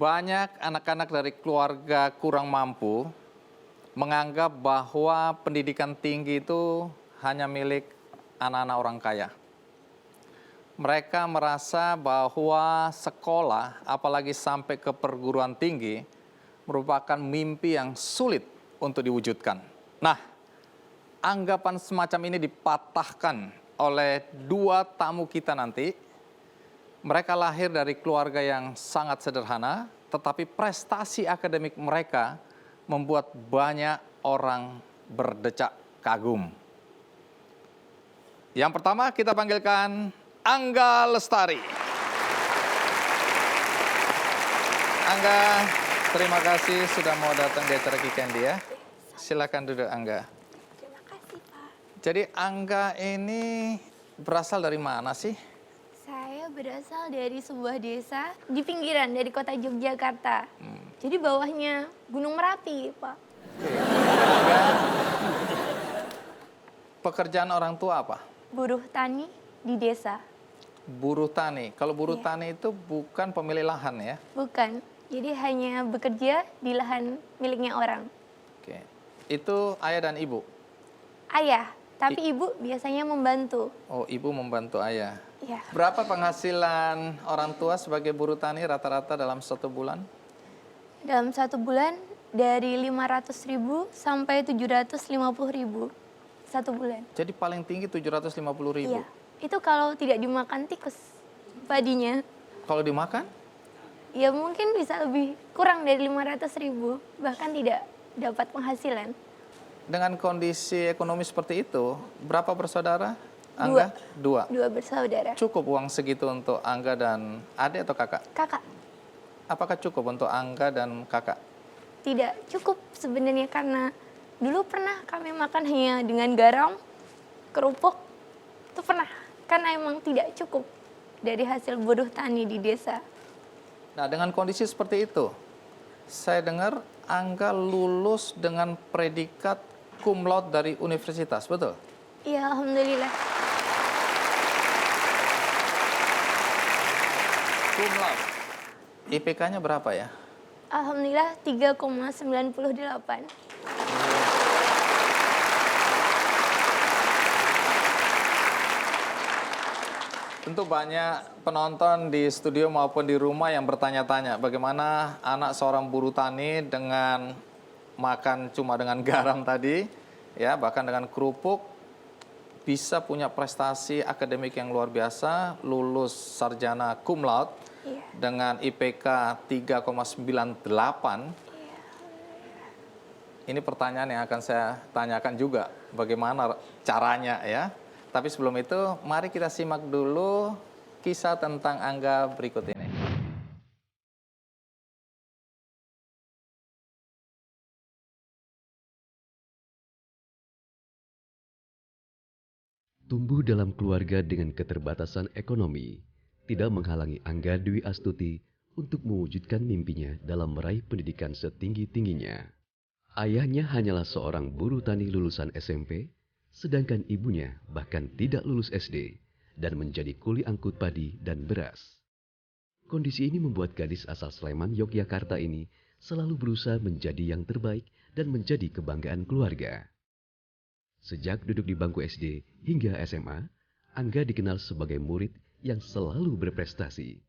Banyak anak-anak dari keluarga kurang mampu menganggap bahwa pendidikan tinggi itu hanya milik anak-anak orang kaya. Mereka merasa bahwa sekolah, apalagi sampai ke perguruan tinggi, merupakan mimpi yang sulit untuk diwujudkan. Nah, anggapan semacam ini dipatahkan oleh dua tamu kita nanti. Mereka lahir dari keluarga yang sangat sederhana, tetapi prestasi akademik mereka membuat banyak orang berdecak kagum. Yang pertama kita panggilkan Angga Lestari. Angga, terima kasih sudah mau datang di acara Kikendi ya. Silakan duduk Angga. Terima kasih, Pak. Jadi Angga ini berasal dari mana sih? Saya berasal dari sebuah desa di pinggiran dari kota Yogyakarta. Jadi bawahnya Gunung Merapi, Pak. Angga, pekerjaan orang tua apa? Buruh tani di desa. Buruh tani. Kalau buruh Iya. tani itu bukan pemilik lahan ya? Bukan. Jadi hanya bekerja di lahan miliknya orang. Oke. Itu ayah dan ibu? Ayah, tapi ibu biasanya membantu. Oh, ibu membantu ayah. Ya, Berapa penghasilan orang tua sebagai buruh tani rata-rata dalam 1 bulan? dalam 1 bulan dari 500.000 sampai 750.000 1 bulan. Jadi paling tinggi 750.000. Iya, itu kalau tidak dimakan tikus padinya. Kalau dimakan? Ya mungkin bisa lebih kurang dari 500.000, bahkan tidak dapat penghasilan. Dengan kondisi ekonomi seperti itu, berapa bersaudara? Angga? Dua. 2 bersaudara. Cukup uang segitu untuk Angga dan adik atau kakak? Kakak, Apakah cukup untuk Angga dan kakak? tidak cukup sebenarnya karena dulu pernah kami makan hanya dengan garam, kerupuk, itu pernah. Karena emang tidak cukup dari hasil buruh tani di desa. Nah, dengan kondisi seperti itu, saya dengar Angga lulus dengan predikat cum laude dari universitas, betul? Iya, alhamdulillah. Cum laude. IPK-nya berapa ya? Alhamdulillah 3,98. Tentu banyak penonton di studio maupun di rumah yang bertanya-tanya bagaimana anak seorang buruh tani dengan makan cuma dengan garam tadi, ya bahkan dengan kerupuk bisa punya prestasi akademik yang luar biasa, lulus sarjana cum laude Iya. dengan IPK 3,98. Ini pertanyaan yang akan saya tanyakan juga, bagaimana caranya ya. Tapi sebelum itu, mari kita simak dulu kisah tentang Angga berikut ini. Tumbuh dalam keluarga dengan keterbatasan ekonomi tidak menghalangi Angga Dwi Astuti untuk mewujudkan mimpinya dalam meraih pendidikan setinggi-tingginya. Ayahnya hanyalah seorang buruh tani lulusan SMP, sedangkan ibunya bahkan tidak lulus SD dan menjadi kuli angkut padi dan beras. Kondisi ini membuat gadis asal Sleman, Yogyakarta ini selalu berusaha menjadi yang terbaik dan menjadi kebanggaan keluarga. Sejak duduk di bangku SD hingga SMA, Angga dikenal sebagai murid yang selalu berprestasi.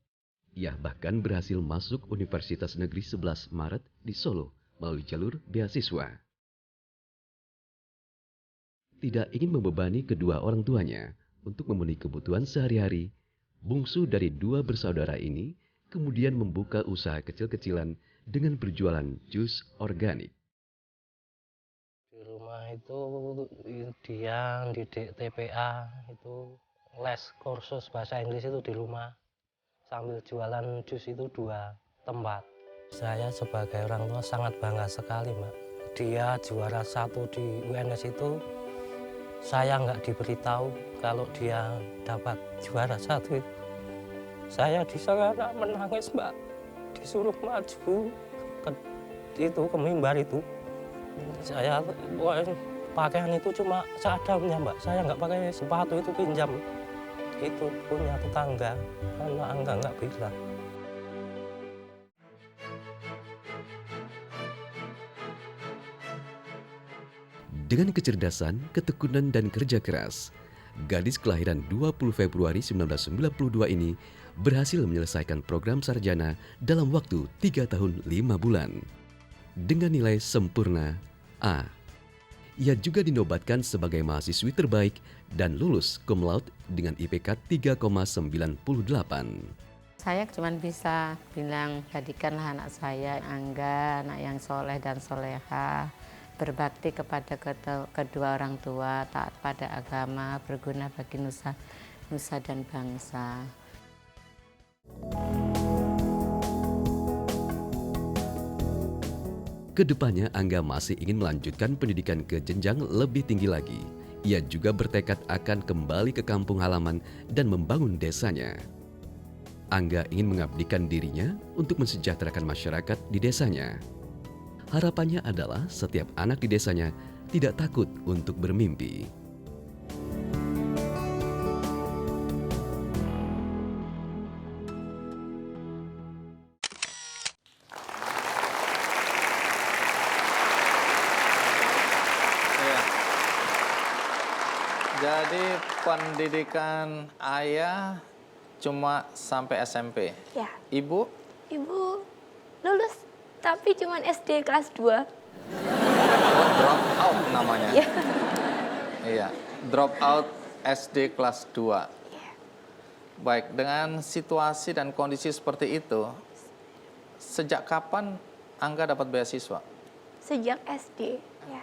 Ia bahkan berhasil masuk Universitas Negeri 11 Maret di Solo melalui jalur beasiswa. Tidak ingin membebani kedua orang tuanya untuk memenuhi kebutuhan sehari-hari, bungsu dari 2 bersaudara ini kemudian membuka usaha kecil-kecilan dengan berjualan jus organik. Di rumah itu dia didik TPA, itu les kursus bahasa Inggris itu di rumah, sambil jualan jus itu 2 tempat. Saya sebagai orang tua sangat bangga sekali, Mbak. Dia juara 1 di UNS itu, saya nggak diberitahu kalau dia dapat juara 1 itu. Saya di sana menangis, Mbak. Disuruh maju ke mimbar itu. Saya pakaian itu cuma seadanya, Mbak. Saya nggak pakai sepatu, itu pinjam. Itu punya tetangga, karena Angga nggak bisa. Dengan kecerdasan, ketekunan, dan kerja keras, gadis kelahiran 20 Februari 1992 ini berhasil menyelesaikan program sarjana dalam waktu 3 tahun 5 bulan. Dengan nilai sempurna A. Ia juga dinobatkan sebagai mahasiswi terbaik dan lulus cum laude dengan IPK 3,98. Saya cuma bisa bilang, jadikanlah anak saya Angga, anak yang soleh dan soleha, berbakti kepada kedua orang tua, taat pada agama, berguna bagi nusa dan bangsa. Kedepannya Angga masih ingin melanjutkan pendidikan ke jenjang lebih tinggi lagi. Ia juga bertekad akan kembali ke kampung halaman dan membangun desanya. Angga ingin mengabdikan dirinya untuk mensejahterakan masyarakat di desanya. Harapannya adalah setiap anak di desanya tidak takut untuk bermimpi. Iya. Jadi pendidikan ayah cuma sampai SMP. Ya, Ibu ibu lulus tapi cuman SD kelas 2. drop out namanya. Ya. Iya, drop out SD kelas 2. Iya. Baik, dengan situasi dan kondisi seperti itu, sejak kapan Angga dapat beasiswa? Sejak SD. Ya.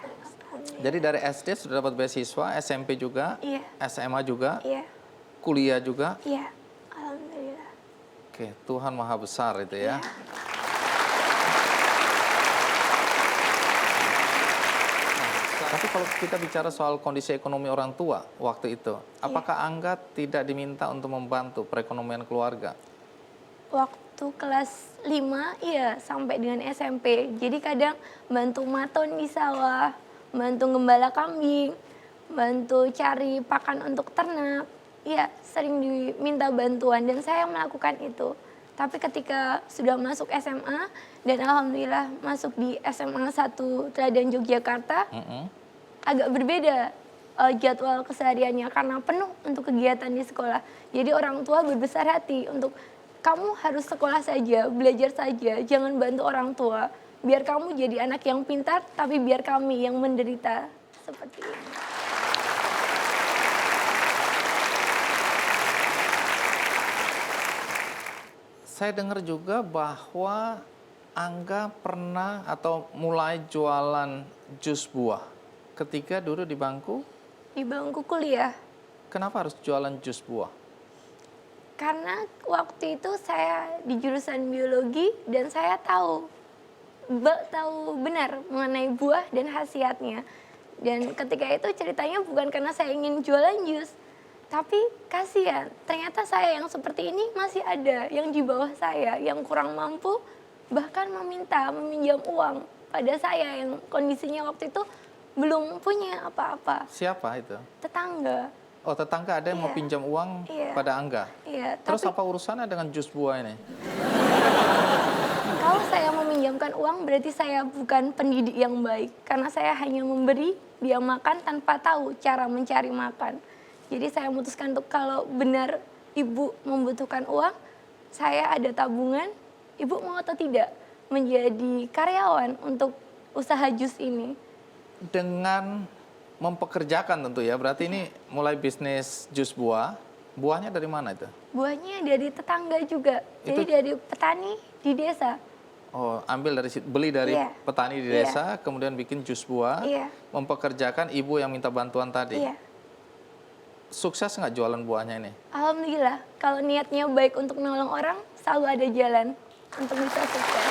Alhamdulillah. Jadi dari SD sudah dapat beasiswa, SMP juga, Iya. SMA juga, Iya. kuliah juga. Iya. Alhamdulillah. Oke, Tuhan Maha Besar itu ya. Iya. Tapi kalau kita bicara soal kondisi ekonomi orang tua waktu itu, apakah Angga tidak diminta untuk membantu perekonomian keluarga? Waktu kelas 5, iya, sampai dengan SMP. Jadi kadang bantu maton di sawah, bantu gembala kambing, bantu cari pakan untuk ternak. Iya, sering diminta bantuan dan saya melakukan itu. Tapi ketika sudah masuk SMA dan alhamdulillah masuk di SMA 1 Teladan Yogyakarta, agak berbeda jadwal kesehariannya karena penuh untuk kegiatan di sekolah. Jadi orang tua berbesar hati untuk kamu harus sekolah saja, belajar saja, jangan bantu orang tua. Biar kamu jadi anak yang pintar, tapi biar kami yang menderita. Seperti ini. Saya dengar juga bahwa Angga pernah atau mulai jualan jus buah ketika dulu di bangku. Di bangku kuliah. Kenapa harus jualan jus buah? Karena waktu itu saya di jurusan biologi dan saya tahu benar mengenai buah dan khasiatnya. Dan ketika itu ceritanya bukan karena saya ingin jualan jus, tapi kasihan. Ternyata saya yang seperti ini masih ada yang di bawah saya yang kurang mampu, bahkan meminjam uang pada saya yang kondisinya waktu itu belum punya apa-apa. Siapa itu? Tetangga. Oh, tetangga ada yang mau Iya. pinjam uang Iya. pada Angga. Iya, Terus tapi apa urusannya dengan jus buah ini? kalau saya meminjamkan uang berarti saya bukan pendidik yang baik. Karena saya hanya memberi dia makan tanpa tahu cara mencari makan. Jadi saya memutuskan untuk kalau benar ibu membutuhkan uang, saya ada tabungan, ibu mau atau tidak menjadi karyawan untuk usaha jus ini. Dengan mempekerjakan tentu ya, berarti ini mulai bisnis jus buah. Buahnya dari mana itu? Buahnya dari tetangga juga, jadi Itu- dari petani di desa. Oh, beli dari Iya. petani di Iya. desa, kemudian bikin jus buah, Iya. mempekerjakan ibu yang minta bantuan tadi. Iya. Sukses nggak jualan buahnya ini? Alhamdulillah, kalau niatnya baik untuk menolong orang, selalu ada jalan untuk bisa sukses.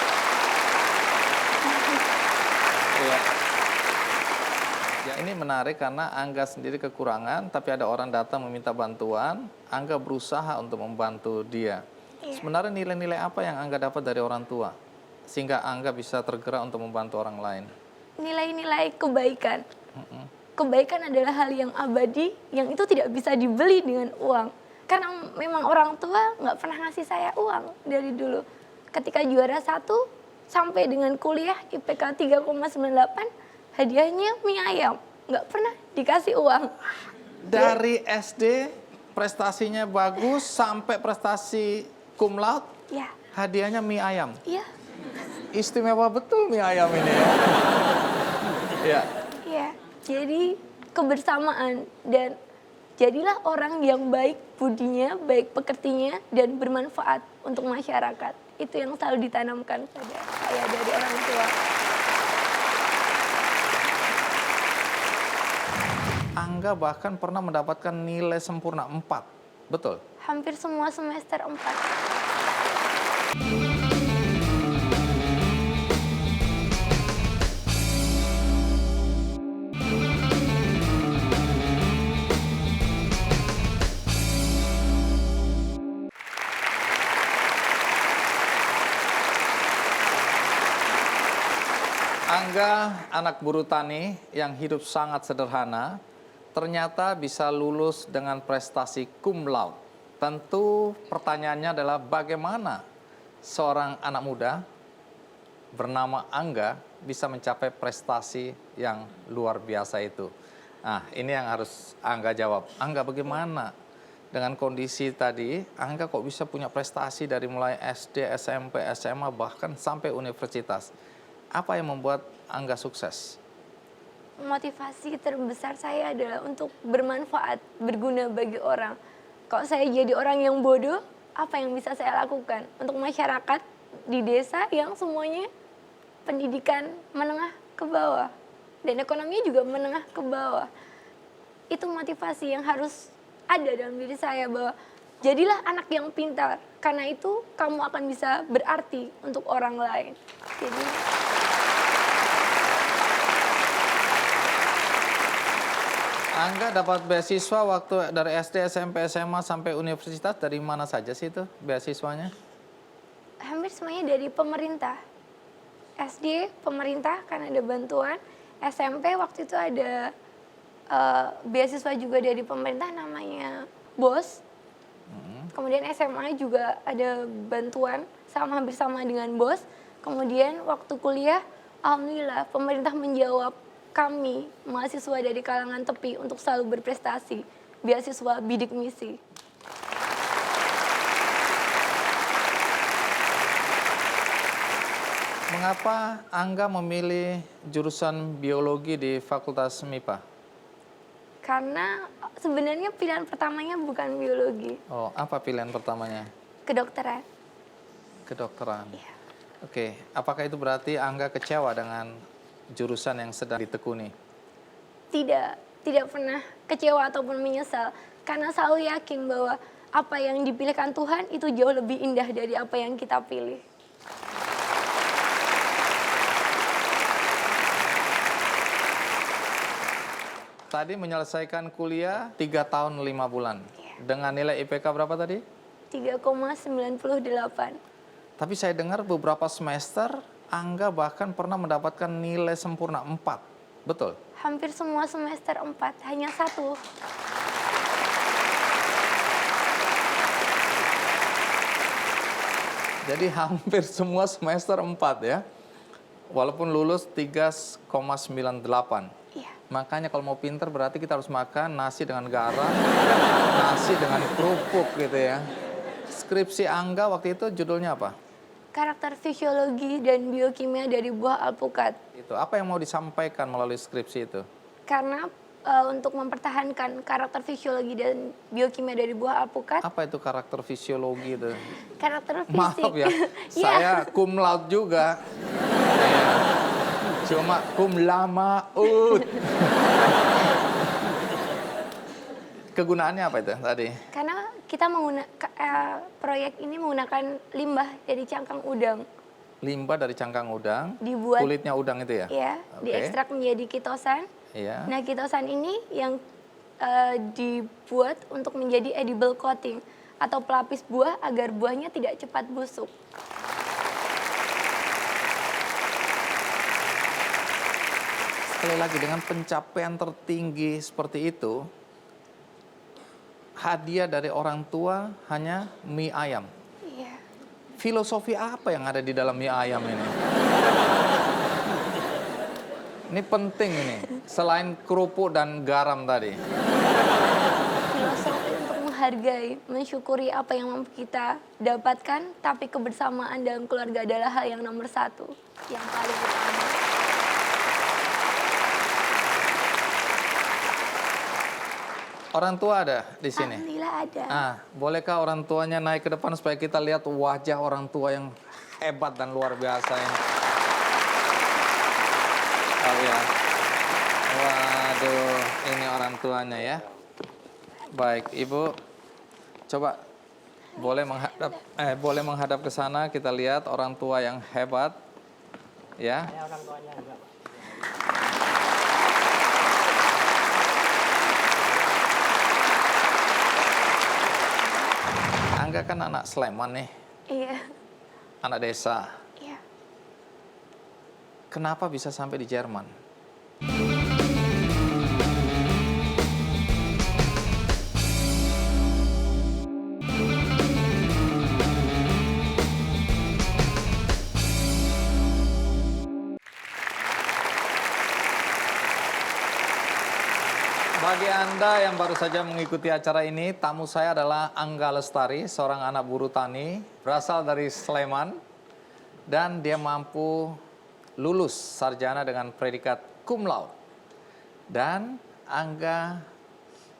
Iya. Ya, ini menarik karena Angga sendiri kekurangan, tapi ada orang datang meminta bantuan, Angga berusaha untuk membantu dia. Iya. Sebenarnya nilai-nilai apa yang Angga dapat dari orang tua? Sehingga Angga bisa tergerak untuk membantu orang lain. Nilai-nilai kebaikan. Kebaikan adalah hal yang abadi, yang itu tidak bisa dibeli dengan uang. Karena memang orang tua nggak pernah ngasih saya uang dari dulu. Ketika juara 1, sampai dengan kuliah IPK 3,98, hadiahnya mie ayam. nggak pernah dikasih uang. Dari SD prestasinya bagus sampai prestasi cum laude, Ya, hadiahnya mie ayam. iya, Istimewa betul mie ayam ini ya. Ya, iya. Jadi kebersamaan dan jadilah orang yang baik budinya, baik pekertinya, dan bermanfaat untuk masyarakat. Itu yang selalu ditanamkan pada saya dari orang tua. Angga bahkan pernah mendapatkan nilai sempurna 4. Betul? Hampir semua semester 4. Angga, anak buruh tani yang hidup sangat sederhana, ternyata bisa lulus dengan prestasi cum laude. Tentu pertanyaannya adalah bagaimana seorang anak muda bernama Angga bisa mencapai prestasi yang luar biasa itu. Nah, ini yang harus Angga jawab. Angga, bagaimana dengan kondisi tadi, Angga kok bisa punya prestasi dari mulai SD, SMP, SMA, bahkan sampai universitas? Apa yang membuat Angga sukses? Motivasi terbesar saya adalah untuk bermanfaat, berguna bagi orang. Kalau saya jadi orang yang bodoh, apa yang bisa saya lakukan untuk masyarakat di desa yang semuanya pendidikan menengah ke bawah dan ekonominya juga menengah ke bawah. Itu motivasi yang harus ada dalam diri saya, bahwa jadilah anak yang pintar, karena itu kamu akan bisa berarti untuk orang lain. Jadi Angga dapat beasiswa waktu dari SD, SMP, SMA sampai universitas, dari mana saja sih itu beasiswanya? hampir semuanya dari pemerintah. SD pemerintah karena ada bantuan, SMP waktu itu ada beasiswa juga dari pemerintah namanya BOS. Kemudian SMA juga ada bantuan hampir sama dengan BOS. Kemudian waktu kuliah, alhamdulillah pemerintah menjawab kami mahasiswa dari kalangan tepi untuk selalu berprestasi, beasiswa bidik misi. Mengapa Angga memilih jurusan biologi di Fakultas MIPA? Karena sebenarnya pilihan pertamanya bukan biologi, Oh, apa pilihan pertamanya? kedokteran. Kedokteran. Iya. Oke, apakah itu berarti Angga kecewa dengan jurusan yang sedang ditekuni? Tidak pernah kecewa ataupun menyesal, karena selalu yakin bahwa apa yang dipilihkan Tuhan itu jauh lebih indah dari apa yang kita pilih. Tadi menyelesaikan kuliah 3 tahun 5 bulan. Iya. Dengan nilai IPK berapa tadi? 3,98. Tapi saya dengar beberapa semester Angga bahkan pernah mendapatkan nilai sempurna 4. Betul? Hampir semua semester 4, hanya 1. Jadi hampir semua semester 4 ya. Walaupun lulus 3,98. Iya. Makanya kalau mau pinter berarti kita harus makan nasi dengan garam, nasi dengan kerupuk gitu ya. Skripsi Angga waktu itu judulnya apa? Karakter fisiologi dan biokimia dari buah alpukat. Itu apa yang mau disampaikan melalui skripsi itu? Karena untuk mempertahankan karakter fisiologi dan biokimia dari buah alpukat, Apa itu karakter fisiologi itu? karakter fisik. Maaf ya, Iya. saya cum laude juga. Iya. Cuma cum lamaut. Kegunaannya apa itu tadi? Karena kita proyek ini menggunakan limbah dari cangkang udang. Limbah dari cangkang udang, Dibuat, kulitnya udang itu ya? ya, Oke. diekstrak menjadi kitosan. Iya. Nah, kitosan ini yang dibuat untuk menjadi edible coating atau pelapis buah agar buahnya tidak cepat busuk. Sekali lagi dengan pencapaian tertinggi seperti itu, hadiah dari orang tua hanya mie ayam. Iya. Filosofi apa yang ada di dalam mie ayam ini? Ini penting ini, selain kerupuk dan garam tadi. Filosofi untuk menghargai, mensyukuri apa yang mampu kita dapatkan, tapi kebersamaan dalam keluarga adalah hal yang nomor satu, yang paling utama. Orang tua ada di sini? Alhamdulillah ada. Bolehkah orang tuanya naik ke depan supaya kita lihat wajah orang tua yang hebat dan luar biasa ini? Oh ya. Waduh, ini orang tuanya ya. Baik, Ibu. Coba boleh menghadap ke sana, kita lihat orang tua yang hebat. Ya. Orang tuanya juga, Pak. Angga kan anak Sleman nih, Iya, anak desa. iya. Kenapa bisa sampai di Jerman? Bagi Anda yang baru saja mengikuti acara ini, tamu saya adalah Angga Lestari, seorang anak buruh tani, berasal dari Sleman, dan dia mampu lulus sarjana dengan predikat cum laude. Dan Angga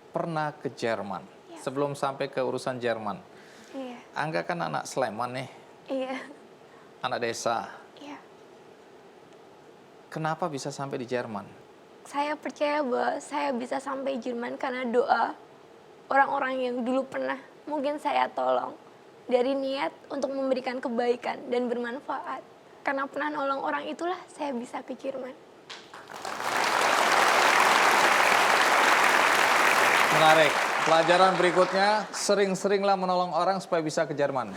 pernah ke Jerman, sebelum sampai ke urusan Jerman. Iya, Angga kan anak Sleman nih, iya, anak desa. iya. Kenapa bisa sampai di Jerman? Saya percaya bahwa saya bisa sampai Jerman karena doa orang-orang yang dulu pernah mungkin saya tolong. Dari niat untuk memberikan kebaikan dan bermanfaat. Karena pernah nolong orang itulah saya bisa ke Jerman. Menarik. Pelajaran berikutnya, sering-seringlah menolong orang supaya bisa ke Jerman.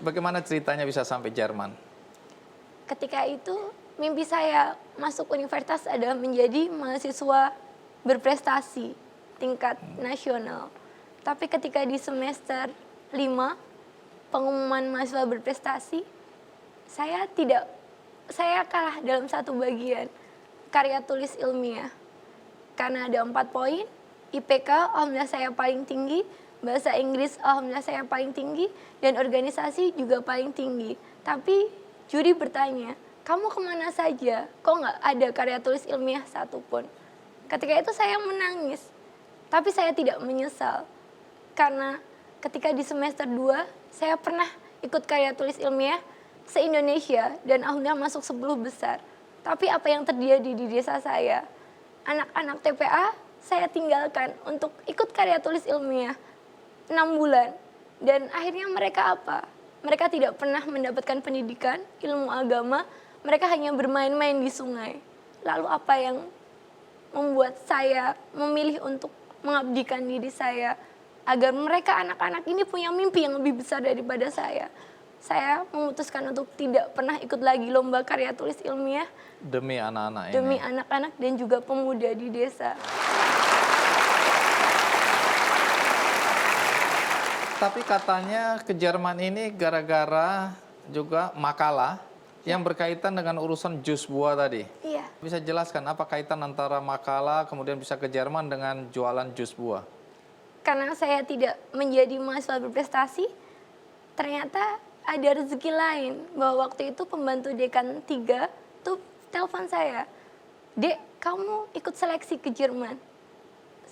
Bagaimana ceritanya bisa sampai Jerman? Ketika itu mimpi saya masuk universitas adalah menjadi mahasiswa berprestasi tingkat nasional. Tapi ketika di semester 5 pengumuman mahasiswa berprestasi, saya kalah dalam satu bagian karya tulis ilmiah. Karena ada 4 poin, IPK alhamdulillah saya paling tinggi, bahasa Inggris alhamdulillah saya paling tinggi, dan organisasi juga paling tinggi. Tapi juri bertanya, kamu kemana saja? Kok nggak ada karya tulis ilmiah satupun? Ketika itu saya menangis, tapi saya tidak menyesal. Karena ketika di semester 2, saya pernah ikut karya tulis ilmiah se-Indonesia dan alhamdulillah masuk 10 besar. Tapi apa yang terjadi di desa saya? Anak-anak TPA saya tinggalkan untuk ikut karya tulis ilmiah 6 bulan. Dan akhirnya mereka apa? Mereka tidak pernah mendapatkan pendidikan, ilmu agama, mereka hanya bermain-main di sungai. Lalu apa yang membuat saya memilih untuk mengabdikan diri saya agar mereka anak-anak ini punya mimpi yang lebih besar daripada saya. Saya memutuskan untuk tidak pernah ikut lagi lomba karya tulis ilmiah Demi anak-anak ini. demi anak-anak dan juga pemuda di desa. Tapi katanya ke Jerman ini gara-gara juga makalah yang berkaitan dengan urusan jus buah tadi. Iya. Bisa jelaskan apa kaitan antara makalah kemudian bisa ke Jerman dengan jualan jus buah? Karena saya tidak menjadi mahasiswa berprestasi, ternyata ada rezeki lain. Bahwa waktu itu pembantu dekan 3 tuh telepon saya, "Dek, kamu ikut seleksi ke Jerman."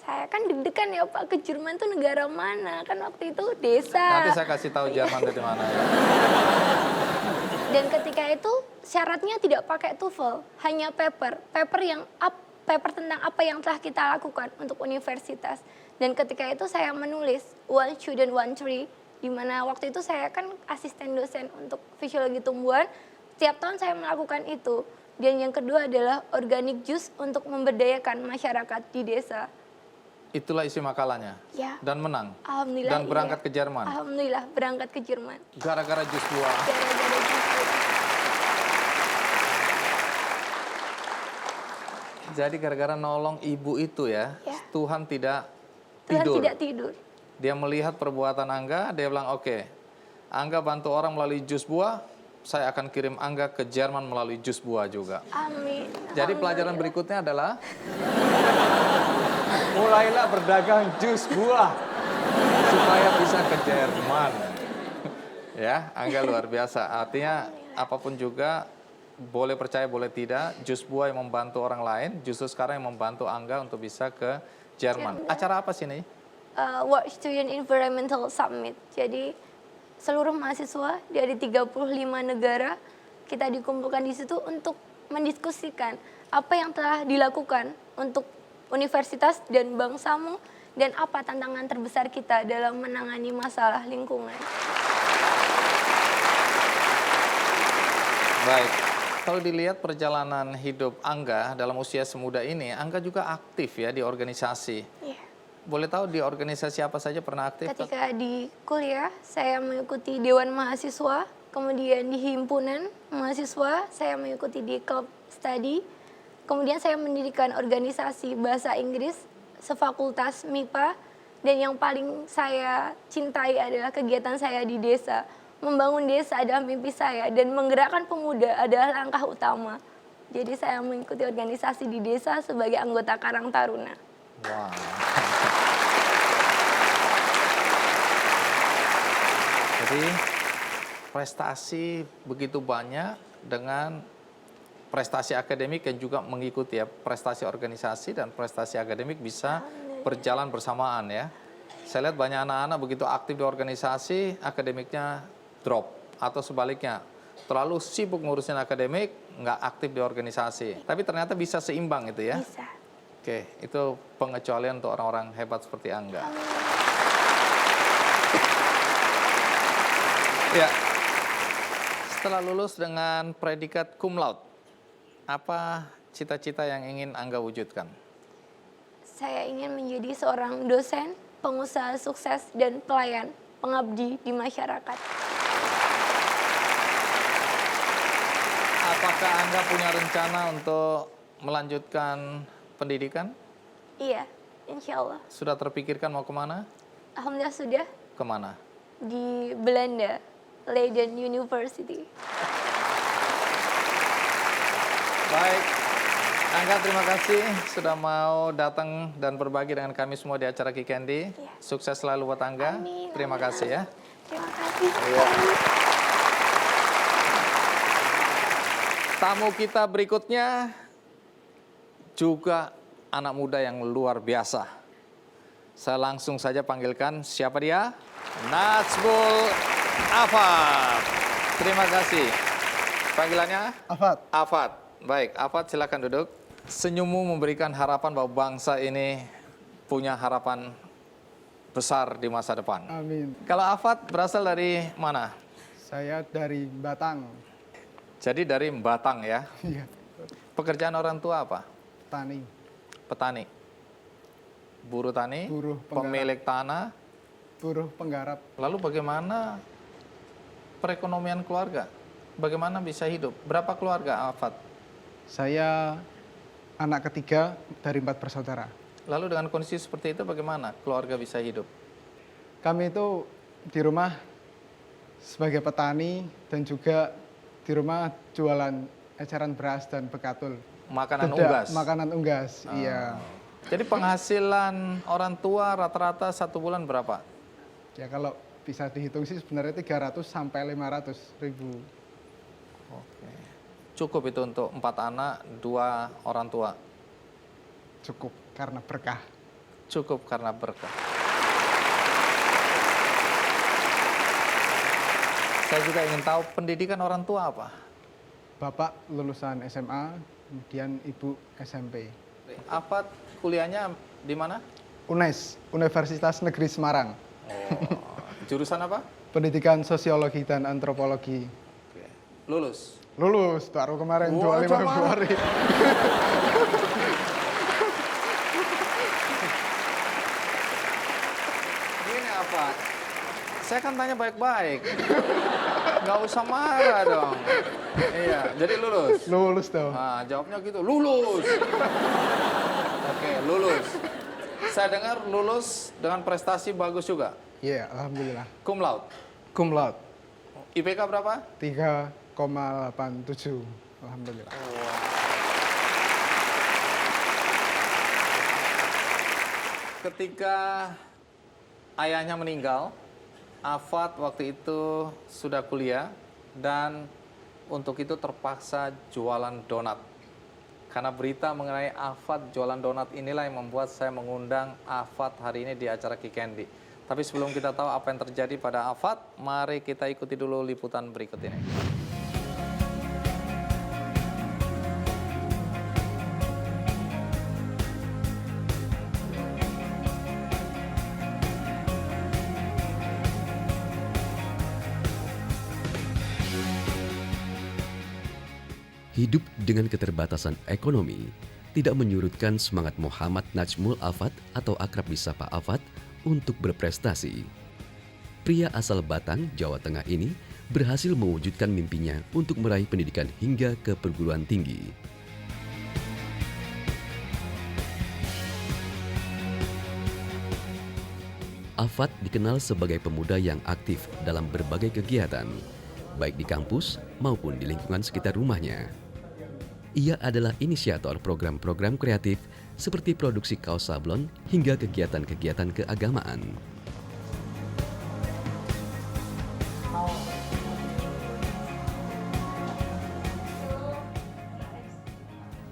Saya kan deg-degan ya Pak, ke Jerman tuh negara mana? Kan waktu itu desa. Nanti saya kasih tahu Jerman dari mana ya. Dan ketika itu syaratnya tidak pakai TOEFL, hanya paper tentang apa yang telah kita lakukan untuk universitas. Dan ketika itu saya menulis one student one tree, di mana waktu itu saya kan asisten dosen untuk fisiologi tumbuhan. Setiap tahun saya melakukan itu. Dan yang kedua adalah organic juice untuk memberdayakan masyarakat di desa. Itulah isi makalahnya. Ya. Dan menang. Alhamdulillah. Dan berangkat iya. ke Jerman. Alhamdulillah berangkat ke Jerman. Gara-gara jus buah. Gara-gara jus buah. Jadi gara-gara nolong ibu itu ya, Ya. Tuhan tidak Tuhan tidur. tidak tidur. Dia melihat perbuatan Angga, dia bilang oke, Angga bantu orang melalui jus buah, saya akan kirim Angga ke Jerman melalui jus buah juga. Amin. Jadi pelajaran berikutnya adalah Mulailah berdagang jus buah. supaya bisa ke Jerman. Ya, Angga luar biasa. Artinya apapun juga boleh percaya boleh tidak, jus buah yang membantu orang lain, justru sekarang yang membantu Angga untuk bisa ke Jerman. Acara apa sih ini? World Student Environmental Summit. Jadi seluruh mahasiswa dari 35 negara kita dikumpulkan di situ untuk mendiskusikan apa yang telah dilakukan untuk universitas dan bangsamu dan apa tantangan terbesar kita dalam menangani masalah lingkungan. Baik, kalau dilihat perjalanan hidup Angga dalam usia semuda ini, Angga juga aktif ya di organisasi. Iya. Boleh tahu di organisasi apa saja pernah aktif? Ketika di kuliah, saya mengikuti Dewan Mahasiswa, kemudian di himpunan mahasiswa, saya mengikuti di klub study, kemudian saya mendirikan organisasi bahasa Inggris, sefakultas MIPA, dan yang paling saya cintai adalah kegiatan saya di desa. Membangun desa adalah mimpi saya, dan menggerakkan pemuda adalah langkah utama. Jadi saya mengikuti organisasi di desa sebagai anggota Karang Taruna. Wow. Jadi prestasi begitu banyak dengan prestasi akademik yang juga mengikuti ya, prestasi organisasi dan prestasi akademik bisa berjalan bersamaan ya. Saya lihat banyak anak-anak begitu aktif di organisasi, akademiknya drop atau sebaliknya terlalu sibuk ngurusin akademik, nggak aktif di organisasi. Tapi ternyata bisa seimbang itu ya. Bisa. Oke, itu pengecualian untuk orang-orang hebat seperti Angga. Ya, setelah lulus dengan predikat cum laude, apa cita-cita yang ingin Angga wujudkan? Saya ingin menjadi seorang dosen, pengusaha sukses, dan pelayan, pengabdi di masyarakat. Apakah Angga punya rencana untuk melanjutkan pendidikan? Iya, insya Allah. Sudah terpikirkan mau kemana? Alhamdulillah sudah Kemana? di Belanda, Leiden University. Baik, Angga terima kasih sudah mau datang dan berbagi dengan kami semua di acara Ki Candy. Iya. Sukses selalu buat Angga. Amin, Terima amin. kasih ya. Terima kasih. Iya. Tamu kita berikutnya juga anak muda yang luar biasa. Saya langsung saja panggilkan siapa dia? Najmul Afat. Terima kasih. Panggilannya? Afat. Afat. Baik, Afat silakan duduk. Senyummu memberikan harapan bahwa bangsa ini punya harapan besar di masa depan. Amin. Kalau Afat berasal dari mana? Saya dari Batang. Jadi dari Batang ya. Iya. Pekerjaan orang tua apa? Tani. Petani. Buruh tani, Buruh penggarap. pemilik tanah. Buruh penggarap. Lalu bagaimana perekonomian keluarga? Bagaimana bisa hidup? Berapa keluarga Afat? Saya anak ketiga dari 4 bersaudara. Lalu dengan kondisi seperti itu bagaimana keluarga bisa hidup? Kami itu di rumah sebagai petani dan juga di rumah jualan eceran beras dan bekatul. Makanan Tidak, unggas? Makanan unggas, iya. Jadi penghasilan orang tua rata-rata 1 bulan berapa? Ya kalau bisa dihitung sih sebenarnya 300 sampai 500 ribu. Oke. Cukup itu untuk 4 anak, 2 orang tua? Cukup karena berkah. Cukup karena berkah. Saya juga ingin tahu pendidikan orang tua apa? Bapak lulusan SMA, kemudian ibu SMP. Afat kuliahnya di mana? UNES, Universitas Negeri Semarang. Oh, jurusan apa? Pendidikan Sosiologi dan Antropologi. Oke. Lulus? Lulus, baru kemarin Wah, 25 coba. Februari. Ini apa? Saya kan tanya baik-baik. Nggak usah marah dong. Iya, jadi lulus? Lulus dong. Nah, jawabnya gitu, lulus. Oke, lulus. Saya dengar lulus dengan prestasi bagus juga. Iya, alhamdulillah. Cum laude. Cum laude, IPK berapa? 3,5. 4,87. Alhamdulillah. Ketika ayahnya meninggal, Afat waktu itu sudah kuliah dan untuk itu terpaksa jualan donat. Karena berita mengenai Afat jualan donat inilah yang membuat saya mengundang Afat hari ini di acara Kikendi. Tapi sebelum kita tahu apa yang terjadi pada Afat, mari kita ikuti dulu liputan berikut ini. Hidup dengan keterbatasan ekonomi tidak menyurutkan semangat Muhammad Najmul Afat atau akrab disapa Afat untuk berprestasi. Pria asal Batang, Jawa Tengah ini berhasil mewujudkan mimpinya untuk meraih pendidikan hingga ke perguruan tinggi. Afat dikenal sebagai pemuda yang aktif dalam berbagai kegiatan, baik di kampus maupun di lingkungan sekitar rumahnya. Ia adalah inisiator program-program kreatif seperti produksi kaos sablon hingga kegiatan-kegiatan keagamaan.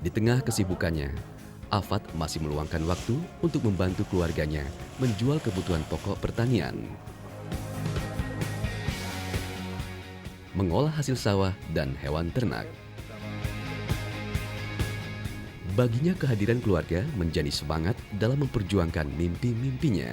Di tengah kesibukannya, Afat masih meluangkan waktu untuk membantu keluarganya menjual kebutuhan pokok pertanian, mengolah hasil sawah dan hewan ternak. Baginya kehadiran keluarga menjadi semangat dalam memperjuangkan mimpi-mimpinya.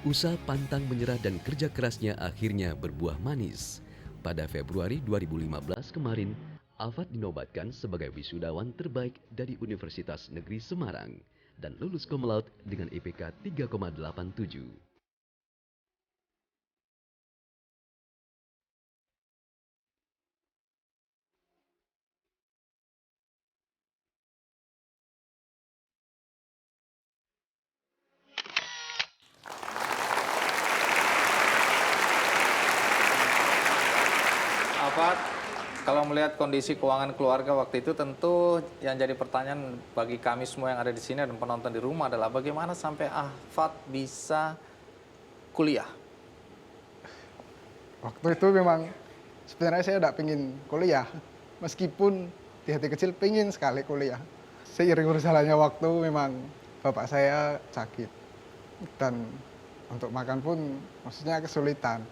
Usaha pantang menyerah dan kerja kerasnya akhirnya berbuah manis. Pada Februari 2015 kemarin, Afat dinobatkan sebagai wisudawan terbaik dari Universitas Negeri Semarang dan lulus cum laude dengan IPK 3,87. Afat, kalau melihat kondisi keuangan keluarga waktu itu tentu yang jadi pertanyaan bagi kami semua yang ada di sini dan penonton di rumah adalah bagaimana sampai Afat bisa kuliah? Waktu itu memang sebenarnya saya tidak ingin kuliah, meskipun di hati kecil ingin sekali kuliah. Seiring berjalannya waktu memang bapak saya sakit dan untuk makan pun maksudnya kesulitan.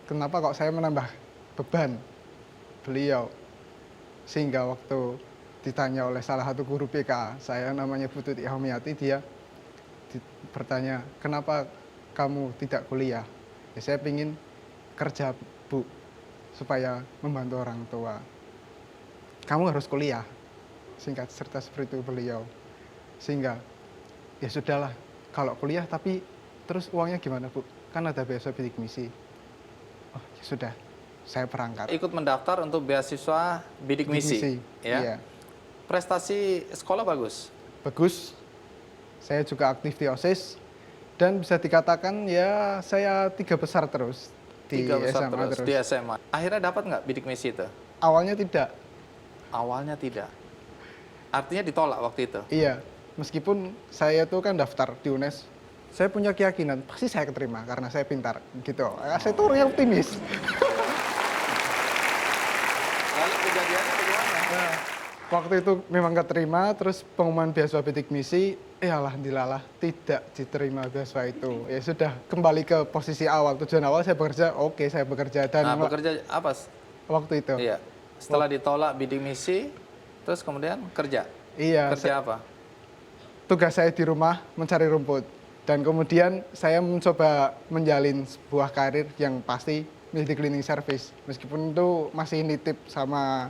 Kenapa kok saya menambah beban beliau? Sehingga waktu ditanya oleh salah satu guru PK, saya namanya Bu Tuti Homiati, dia bertanya, kenapa kamu tidak kuliah? Ya, saya ingin kerja, Bu, supaya membantu orang tua. Kamu harus kuliah. Singkat cerita seperti itu beliau. Sehingga, ya sudahlah, kalau kuliah tapi terus uangnya gimana, Bu? Kan ada beasiswa bidik misi. Oh, ya sudah, saya berangkat. Ikut mendaftar untuk beasiswa bidik misi. Ya? Iya. Prestasi sekolah bagus? Bagus. Saya juga aktif di OSIS. Dan bisa dikatakan ya saya 3 besar terus di 3 besar SMA terus di SMA. Akhirnya dapat nggak bidik misi itu? Awalnya tidak. Awalnya tidak. Artinya ditolak waktu itu? Iya, meskipun saya tuh kan daftar di UNES, saya punya keyakinan pasti saya keterima karena saya pintar gitu. Saya tuh orang yang optimis. Lalu kejadiannya bagaimana? Nah, waktu itu memang keterima, terus pengumuman beasiswa bidik misi, alhamdulillah tidak diterima beasiswa itu. Ya sudah, kembali ke posisi awal, tujuan awal saya bekerja, oke saya bekerja. Dan Nah, bekerja apa? waktu itu. Iya. Setelah ditolak bidik misi, terus kemudian kerja? Iya. Kerja apa? Tugas saya di rumah mencari rumput. Dan kemudian saya mencoba menjalin sebuah karir yang pasti di cleaning service. Meskipun itu masih nitip sama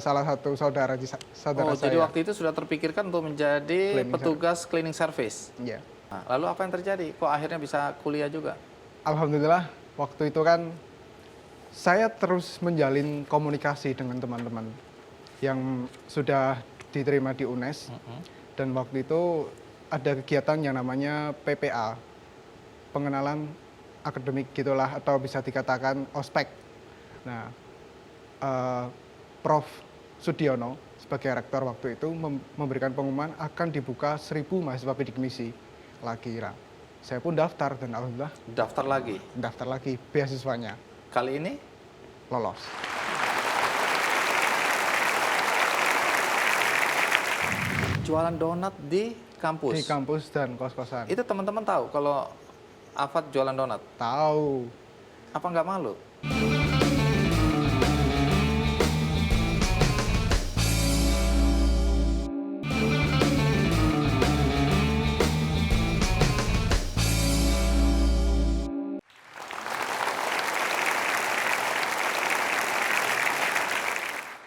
salah satu saudara saya. Jadi waktu itu sudah terpikirkan untuk menjadi Cleaning petugas cleaning service. Iya. Nah, lalu apa yang terjadi? Kok akhirnya bisa kuliah juga? Alhamdulillah waktu itu kan saya terus menjalin komunikasi dengan teman-teman yang sudah diterima di UNES. Dan waktu itu ada kegiatan yang namanya PPA, pengenalan akademik gitulah, atau bisa dikatakan ospek. Nah, Prof. Sudiono sebagai rektor waktu itu memberikan pengumuman akan dibuka 1.000 mahasiswa bidik misi lagi. Nah, saya pun daftar dan alhamdulillah Daftar lagi. daftar lagi beasiswanya, Kali ini lolos. jualan donat di kampus. Di kampus dan kos-kosan. Itu teman-teman tahu kalau Afat jualan donat? Tahu. Apa nggak malu?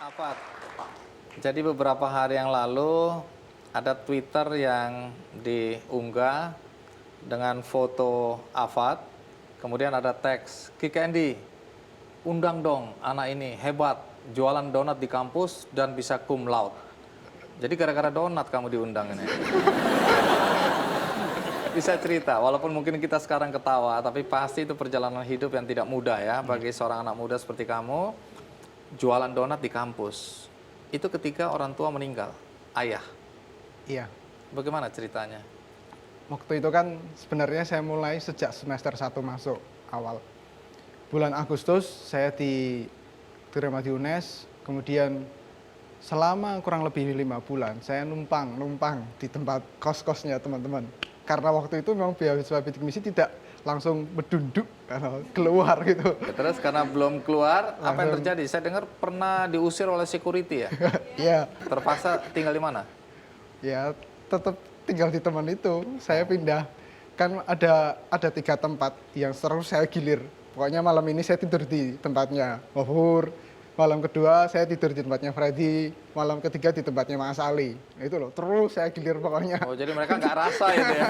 Afat, jadi beberapa hari yang lalu ada Twitter yang diunggah dengan foto Afat, kemudian ada teks, Ki Candy, undang dong anak ini, hebat, jualan donat di kampus dan bisa cum laude. Jadi gara-gara donat kamu diundang ini. Bisa cerita, walaupun mungkin kita sekarang ketawa, tapi pasti itu perjalanan hidup yang tidak mudah ya bagi seorang anak muda seperti kamu, jualan donat di kampus. Itu ketika orang tua meninggal, ayah. Iya. Bagaimana ceritanya? Waktu itu kan sebenarnya saya mulai sejak semester 1 masuk awal. Bulan Agustus saya diterima di UNES, kemudian selama kurang lebih 5 bulan saya numpang di tempat kos-kosnya teman-teman. Karena waktu itu memang beasiswa bidik misi tidak langsung berdunduk karena keluar gitu. Ya, terus karena belum keluar, apa yang terjadi? Saya dengar pernah diusir oleh security ya? Iya, Terpaksa tinggal di mana? ya tetap tinggal di teman itu. Saya pindah. Kan ada 3 tempat yang terus saya gilir. Pokoknya malam ini saya tidur di tempatnya Mahfur, malam kedua saya tidur di tempatnya Freddy, malam ketiga di tempatnya Mas Ali. Nah, itu loh, terus saya gilir pokoknya. Oh, jadi mereka nggak rasa itu ya?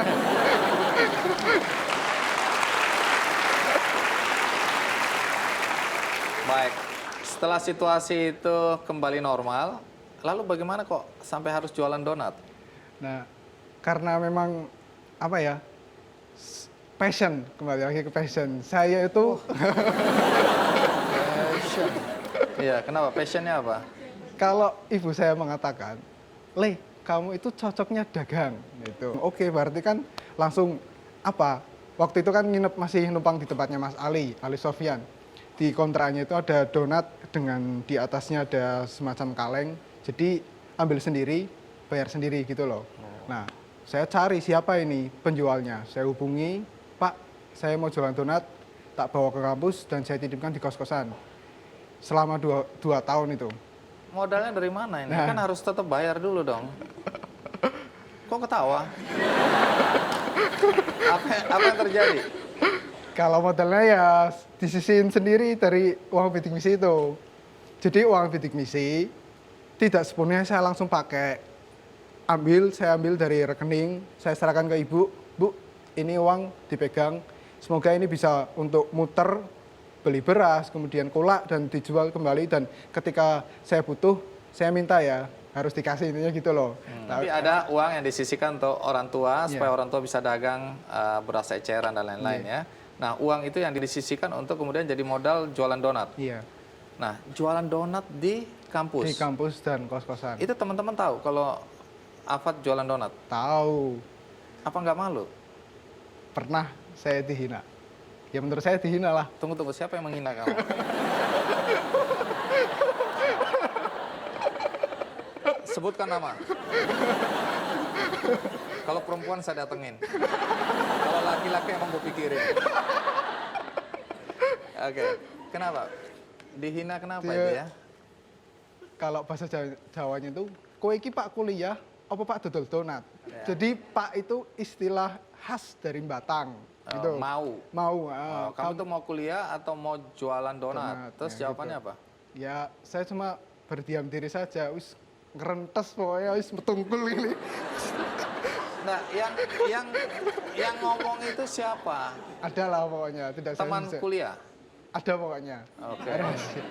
Baik, setelah situasi itu kembali normal, lalu bagaimana kok sampai harus jualan donat? Nah, karena memang apa ya, passion, kembali lagi ke passion. Saya itu Passion. Iya, kenapa? Passionnya apa? kalau ibu saya mengatakan, Le, kamu itu cocoknya dagang. Gitu. Oke, berarti kan langsung apa? Waktu itu kan nginep masih numpang di tempatnya Mas Ali Sofyan. Di kontrakannya itu ada donat dengan di atasnya ada semacam kaleng. Jadi ambil sendiri, bayar sendiri gitu loh. Nah, saya cari siapa ini penjualnya. Saya hubungi, Pak, saya mau jualan donat, tak bawa ke kampus dan saya titipkan di kos-kosan. Selama 2 tahun itu. Modalnya dari mana ini? Nah. Kan harus tetap bayar dulu dong. Kok ketawa? Apa yang terjadi? Kalau modalnya ya disisihin sendiri dari uang bidik misi itu. Jadi uang bidik misi tidak sepenuhnya saya langsung pakai. Saya ambil dari rekening, saya serahkan ke ibu. Bu, ini uang dipegang. Semoga ini bisa untuk muter, beli beras, kemudian kolak dan dijual kembali. Dan ketika saya butuh, saya minta ya harus dikasih intinya gitu loh. Tapi ada uang yang disisihkan untuk orang tua supaya Iya. orang tua bisa dagang beras eceran dan lain-lain ya. Nah, uang itu yang disisihkan untuk kemudian jadi modal jualan donat. Iya, Nah, jualan donat di kampus. di kampus dan kos-kosan. Itu teman-teman tahu kalau Afat jualan donat. Tahu, Apa nggak malu? pernah saya dihina. Ya menurut saya dihina lah. Tunggu, siapa yang menghina kamu? Sebutkan nama. Kalau perempuan saya datengin. Kalau laki-laki emang gue pikirin. Oke, kenapa? Dihina kenapa Dia- itu ya? Kalau bahasa Jawanya itu, kowe iki Pak kuliah, apa Pak dodol donat? Ya. Jadi Pak itu istilah khas dari Batang. Gitu. Mau. Mau. Oh, kamu tuh mau kuliah atau mau jualan donat? Donat, Terus ya, jawabannya gitu. apa? Ya, saya cuma berdiam diri saja. Wis ngerentes pokoknya, wis metungkul ini. Nah, yang ngomong itu siapa? Ada lah pokoknya, tidak saya Teman bisa- kuliah? Ada pokoknya. Oke.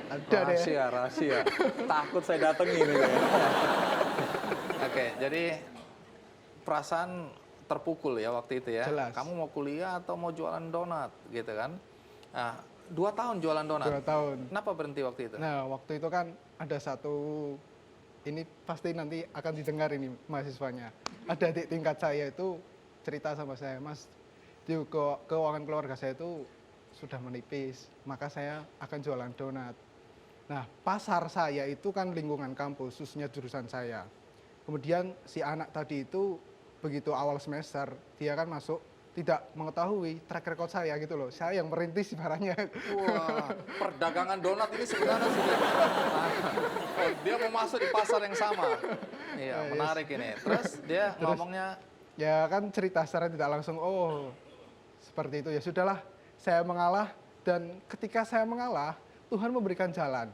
Ada deh. Rahasia. Takut saya datengin ini. Oke, jadi perasaan terpukul ya waktu itu ya. Jelas. Kamu mau kuliah atau mau jualan donat gitu kan. Nah, 2 tahun jualan donat. 2 tahun. Kenapa berhenti waktu itu? Nah, waktu itu kan ada satu, ini pasti nanti akan didengar ini mahasiswanya. Ada adik tingkat saya itu cerita sama saya, Mas, keuangan keluarga saya itu sudah menipis, maka saya akan jualan donat. Nah, pasar saya itu kan lingkungan kampus, khususnya jurusan saya. Kemudian si anak tadi itu begitu awal semester, dia kan masuk tidak mengetahui track record saya gitu loh. Saya yang merintis ibaratnya. Wah, perdagangan donat ini sebenarnya sudah oh, dia mau masuk di pasar yang sama. Iya, menarik ini. Terus dia ngomongnya Ya kan cerita secara tidak langsung, oh seperti itu, ya sudahlah, saya mengalah, dan ketika saya mengalah, Tuhan memberikan jalan.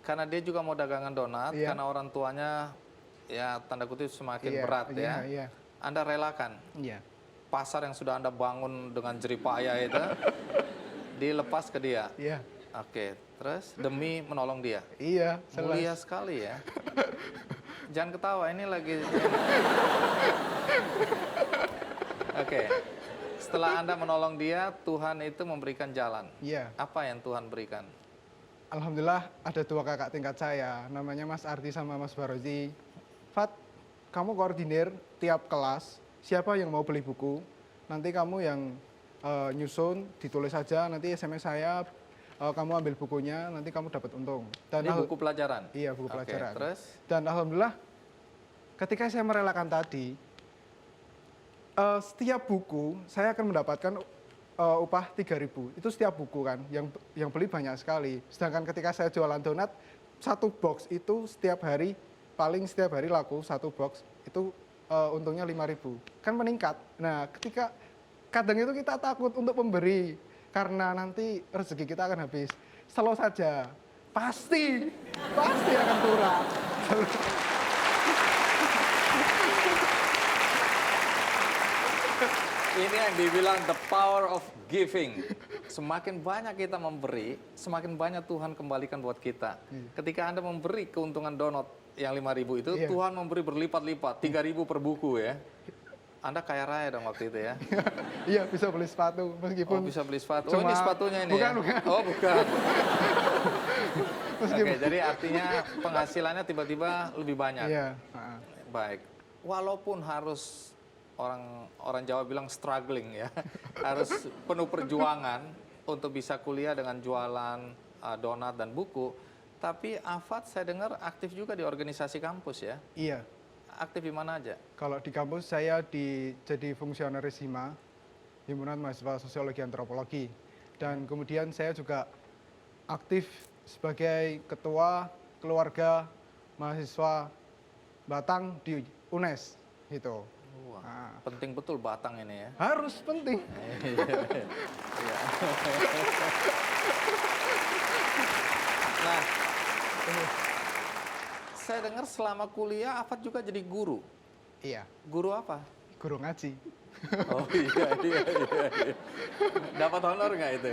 karena dia juga mau dagangan donat, Iya. karena orang tuanya ya tanda kutip semakin Iya, berat iya, ya. iya. Anda relakan Iya, pasar yang sudah Anda bangun dengan jerih payah itu dilepas ke dia. iya, Oke, terus demi menolong dia. iya, Mulia jelas. sekali ya. Jangan ketawa, ini lagi. Oke, setelah Anda menolong dia, Tuhan itu memberikan jalan. Iya, Apa yang Tuhan berikan? alhamdulillah ada 2 kakak tingkat saya, namanya Mas Ardi sama Mas Barozi. Fat, kamu koordinir tiap kelas, siapa yang mau beli buku, nanti kamu yang nyusun, ditulis saja, nanti SMS saya, kamu ambil bukunya, nanti kamu dapat untung. Ini buku pelajaran? Iya, buku Oke, pelajaran. terus? Dan alhamdulillah, ketika saya merelakan tadi, setiap buku saya akan mendapatkan upah 3.000. Itu setiap buku kan, yang beli banyak sekali. Sedangkan ketika saya jualan donat, 1 box itu setiap hari, paling setiap hari laku 1 box, itu untungnya 5.000. Kan meningkat. Nah, ketika kadang itu kita takut untuk memberi, karena nanti rezeki kita akan habis. Selalu saja, pasti akan kurang. Ini yang dibilang the power of giving. Semakin banyak kita memberi, semakin banyak Tuhan kembalikan buat kita. Ketika Anda memberi keuntungan donat yang 5.000 itu, Iya. Tuhan memberi berlipat-lipat, 3.000 per buku ya. Anda kaya raya dong waktu itu ya. Iya, bisa beli sepatu meskipun Oh, bisa beli sepatu. Oh, ini cuma- sepatunya ini bukan, ya? bukan. Oh, bukan. Meskipun Oke, jadi artinya penghasilannya tiba-tiba lebih banyak. iya, heeh. Baik. Walaupun harus orang Jawa bilang struggling ya, harus penuh perjuangan untuk bisa kuliah dengan jualan donat dan buku. Tapi Afat saya dengar aktif juga di organisasi kampus ya. Iya. Aktif di mana aja? Kalau di kampus saya jadi fungsionaris HIMA, Himpunan Mahasiswa Sosiologi Antropologi. Dan kemudian saya juga aktif sebagai ketua keluarga mahasiswa Batang di UNES gitu. Wah, Nah, penting betul Batang ini ya. harus penting. Iya. Nah, saya dengar selama kuliah Afat juga jadi guru. Iya, Guru apa? guru ngaji. Oh iya. Dapat honor nggak itu?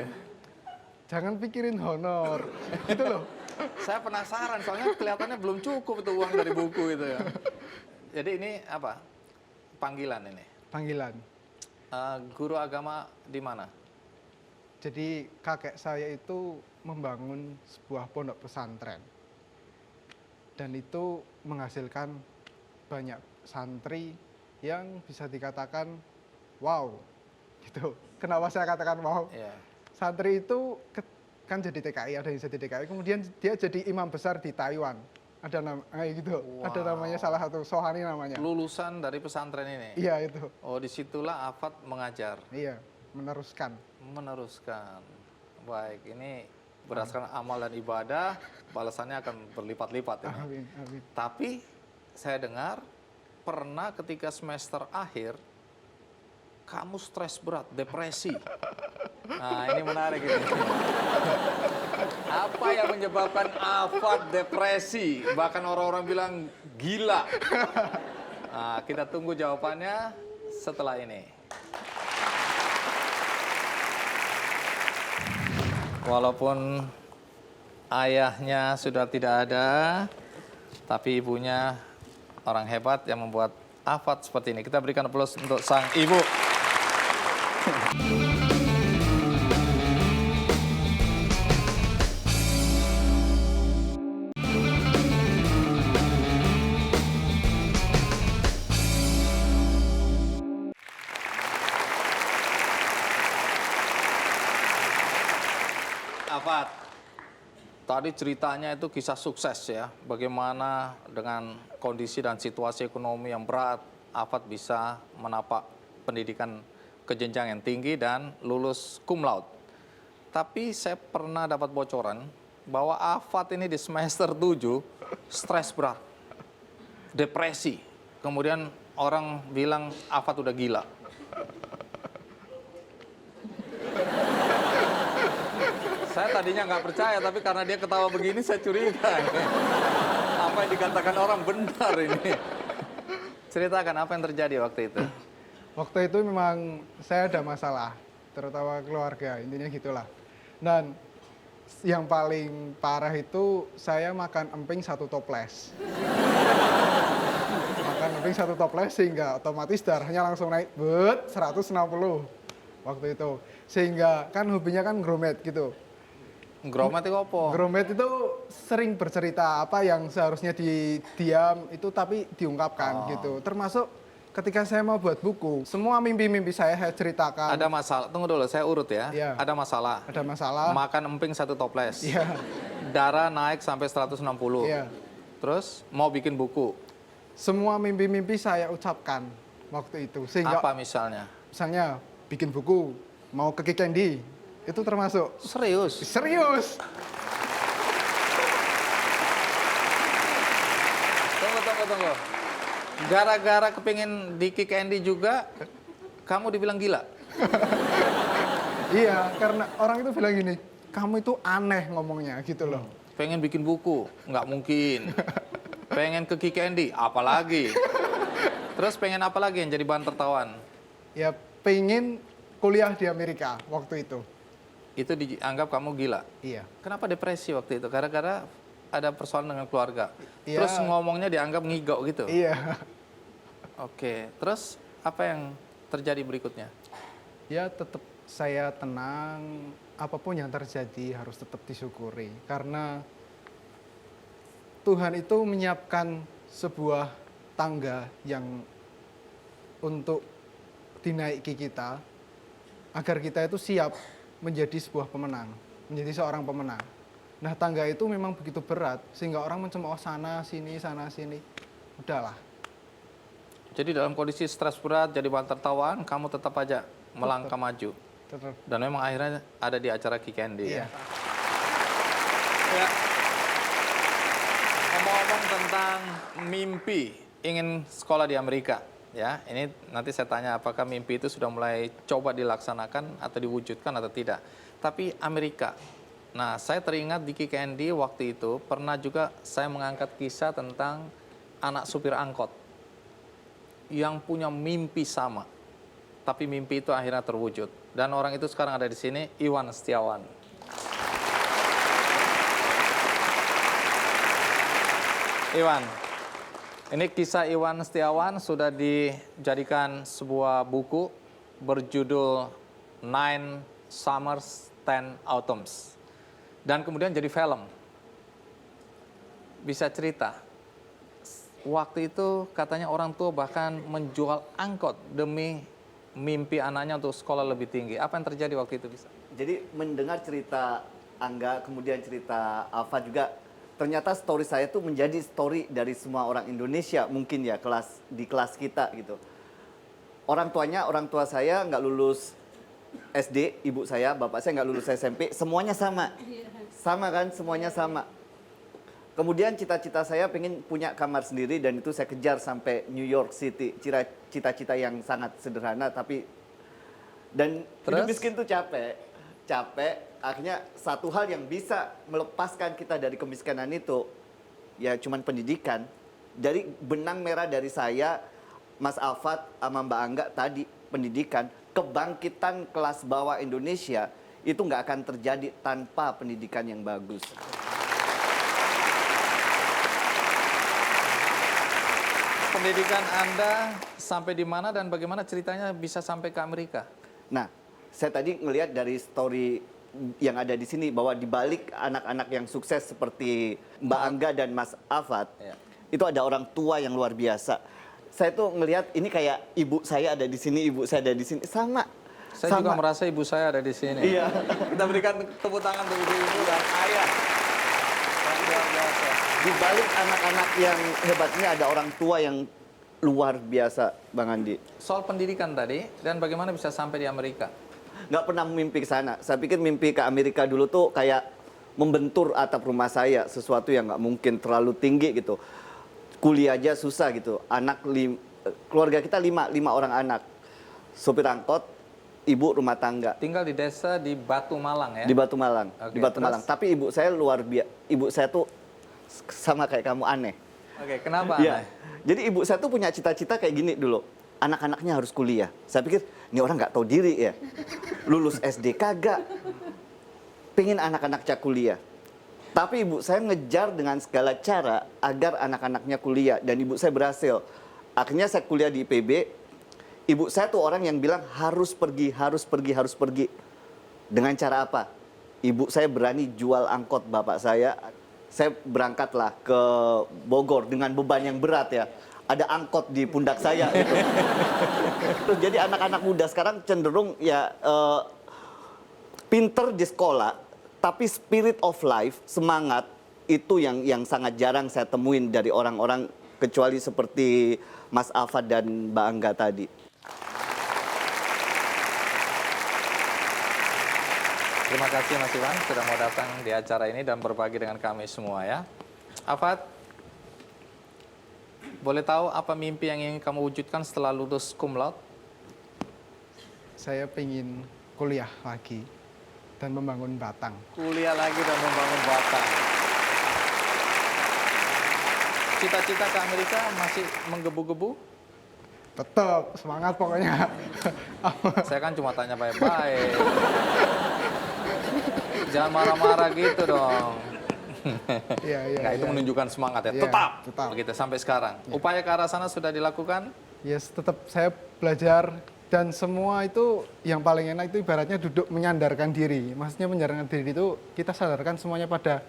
Jangan pikirin honor. Gitu loh. Saya penasaran, soalnya kelihatannya belum cukup itu uang dari buku itu ya. Jadi ini apa? Panggilan ini. Panggilan. Guru agama di mana? Jadi kakek saya itu membangun sebuah pondok pesantren. Dan itu menghasilkan banyak santri yang bisa dikatakan wow. Gitu. Kenapa saya katakan wow? Iya. Santri itu kan jadi TKI, ada yang jadi TKI, kemudian dia jadi imam besar di Taiwan. Ada gitu. Ada Wow. namanya, salah satu Sohani namanya. Lulusan dari pesantren ini. Iya itu. Oh, disitulah Afat mengajar, Iya, meneruskan. meneruskan. Baik, ini berdasarkan amal dan ibadah, balasannya akan berlipat-lipat ini. Amin, amin. Tapi saya dengar pernah ketika semester akhir kamu stres berat, depresi. Nah, ini menarik ini. Apa yang menyebabkan Afat depresi? Bahkan orang-orang bilang gila. Nah, kita tunggu jawabannya setelah ini. Walaupun ayahnya sudah tidak ada, tapi ibunya orang hebat yang membuat Afat seperti ini. Kita berikan aplaus untuk sang ibu. Afat, tadi ceritanya itu kisah sukses ya. Bagaimana dengan kondisi dan situasi ekonomi yang berat, Afat bisa menapak pendidikan ke jenjang yang tinggi dan lulus cum laude. Tapi saya pernah dapat bocoran bahwa Afat ini di semester 7 stres berat, depresi. Kemudian orang bilang Afat udah gila. Saya tadinya nggak percaya, tapi karena dia ketawa begini saya curiga. Apa yang dikatakan orang benar ini. Ceritakan apa yang terjadi waktu itu. Waktu itu memang saya ada masalah, terutama keluarga, intinya gitulah. Dan yang paling parah itu saya makan emping 1 toples. Makan emping 1 toples sehingga otomatis darahnya langsung naik 160 waktu itu. Sehingga kan hobinya kan gromet gitu. Gromet itu apa? Gromet itu sering bercerita apa yang seharusnya diam itu tapi diungkapkan gitu. Termasuk ketika saya mau buat buku, semua mimpi-mimpi saya ceritakan. Ada masalah, tunggu dulu saya urut ya. Iya. Ada masalah. Ada masalah. Makan emping 1 toples. Iya. Darah naik sampai 160. Iya. Terus mau bikin buku. Semua mimpi-mimpi saya ucapkan waktu itu. Sehingga Apa misalnya? misalnya bikin buku, mau ke Kick Candy, itu termasuk. Serius? Serius. Tunggu. Gara-gara kepingin di Kick Andy juga, kamu dibilang gila? Iya, karena orang itu bilang gini, kamu itu aneh ngomongnya gitu loh. Pengen bikin buku? Nggak mungkin. Pengen ke Kick Andy? Apalagi? Terus pengen apa lagi yang jadi bahan tertawaan? Ya pengen kuliah di Amerika waktu itu. Itu dianggap kamu gila? Iya. Kenapa depresi waktu itu? Gara-gara ada persoalan dengan keluarga? Iya. Terus ngomongnya dianggap ngigau gitu? Iya. Oke, terus apa yang terjadi berikutnya? Ya tetap saya tenang, apapun yang terjadi harus tetap disyukuri. Karena Tuhan itu menyiapkan sebuah tangga yang untuk dinaiki kita, agar kita itu siap menjadi sebuah pemenang, menjadi seorang pemenang. Nah tangga itu memang begitu berat, sehingga orang mencemooh sana sini. Udahlah. Jadi dalam kondisi stres berat, jadi bahan tertawaan, kamu tetap aja melangkah maju. Tetap. Dan memang akhirnya ada di acara Kick Andy. Iya. Ya. Ngomong-ngomong tentang mimpi ingin sekolah di Amerika, ya ini nanti saya tanya apakah mimpi itu sudah mulai coba dilaksanakan atau diwujudkan atau tidak. Tapi Amerika, nah saya teringat di Kick Andy waktu itu pernah juga saya mengangkat kisah tentang anak supir angkot yang punya mimpi sama, tapi mimpi itu akhirnya terwujud. Dan orang itu sekarang ada di sini, Iwan Setiawan. Iwan, ini kisah Iwan Setiawan sudah dijadikan sebuah buku berjudul 9 Summers, 10 Autumns. Dan kemudian jadi film. Bisa cerita, waktu itu katanya orang tua bahkan menjual angkot demi mimpi anaknya untuk sekolah lebih tinggi. Apa yang terjadi waktu itu bisa? Jadi mendengar cerita Angga, kemudian cerita Alfa juga, ternyata story saya tuh menjadi story dari semua orang Indonesia mungkin ya di kelas kita gitu. Orang tua saya nggak lulus SD, ibu saya, bapak saya nggak lulus SMP, semuanya sama. Sama kan, semuanya sama. Kemudian cita-cita saya pengen punya kamar sendiri dan itu saya kejar sampai New York City. Cita-cita yang sangat sederhana tapi dan hidup miskin tuh capek. Akhirnya satu hal yang bisa melepaskan kita dari kemiskinan itu ya cuman pendidikan. Dari benang merah dari saya, Mas Alfat sama Mbak Angga tadi, pendidikan, kebangkitan kelas bawah Indonesia itu nggak akan terjadi tanpa pendidikan yang bagus. pendidikan Anda sampai di mana dan bagaimana ceritanya bisa sampai ke Amerika? Nah, saya tadi ngelihat dari story yang ada di sini bahwa di balik anak-anak yang sukses seperti Mbak Angga dan Mas Afat, Ya. itu ada orang tua yang luar biasa. Saya tuh ngelihat ini kayak ibu saya ada di sini, ibu saya ada di sini, sama. Saya juga merasa ibu saya ada di sini. Iya. Kita berikan tepuk tangan untuk ibu-ibu dan ayah. Yang luar biasa. Di balik anak-anak yang hebat ini ada orang tua yang luar biasa, Bang Andi. Soal pendidikan tadi dan bagaimana bisa sampai di Amerika. Nggak pernah mimpi ke sana. Saya pikir mimpi ke Amerika dulu tuh kayak membentur atap rumah saya, sesuatu yang nggak mungkin terlalu tinggi gitu. Kuliah aja susah gitu. Keluarga kita lima orang anak. Sopir angkot, ibu rumah tangga. Tinggal di desa di Batu Malang ya. Di Batu Malang, Oke, di Batu terus? Malang. Tapi ibu saya luar biasa. Ibu saya tuh sama kayak kamu, aneh. Oke, kenapa Iya. aneh? Jadi ibu saya tuh punya cita-cita kayak gini dulu. Anak-anaknya harus kuliah. Saya pikir, ini orang nggak tahu diri ya. Lulus SD kagak. Pengen anak-anaknya kuliah. Tapi ibu saya ngejar dengan segala cara agar anak-anaknya kuliah. Dan ibu saya berhasil. Akhirnya saya kuliah di IPB. Ibu saya tuh orang yang bilang harus pergi, harus pergi, harus pergi. Dengan cara apa? Ibu saya berani jual angkot bapak saya. Saya berangkatlah ke Bogor dengan beban yang berat ya. Ada angkot di pundak saya gitu. Terus jadi anak-anak muda sekarang cenderung ya pinter di sekolah, tapi spirit of life, semangat itu yang sangat jarang saya temuin dari orang-orang kecuali seperti Mas Afat dan Mbak Angga tadi. Terima kasih Mas Iwan sudah mau datang di acara ini dan berbagi dengan kami semua ya. Afat, boleh tahu apa mimpi yang ingin kamu wujudkan setelah lulus cum laude? Saya pengen kuliah lagi dan membangun Batang. Kuliah lagi dan membangun Batang. Cita-cita ke Amerika masih menggebu-gebu? Tetap semangat pokoknya. Saya kan cuma tanya baik-baik. Jangan marah-marah gitu dong. Iya, iya. Nah, itu iya. menunjukkan semangat ya. Iya, Tetap. tetap. Begitu sampai sekarang. Upaya ke arah sana sudah dilakukan? Yes, tetap saya belajar dan semua itu yang paling enak itu ibaratnya duduk menyandarkan diri. Maksudnya menyandarkan diri itu kita sadarkan semuanya pada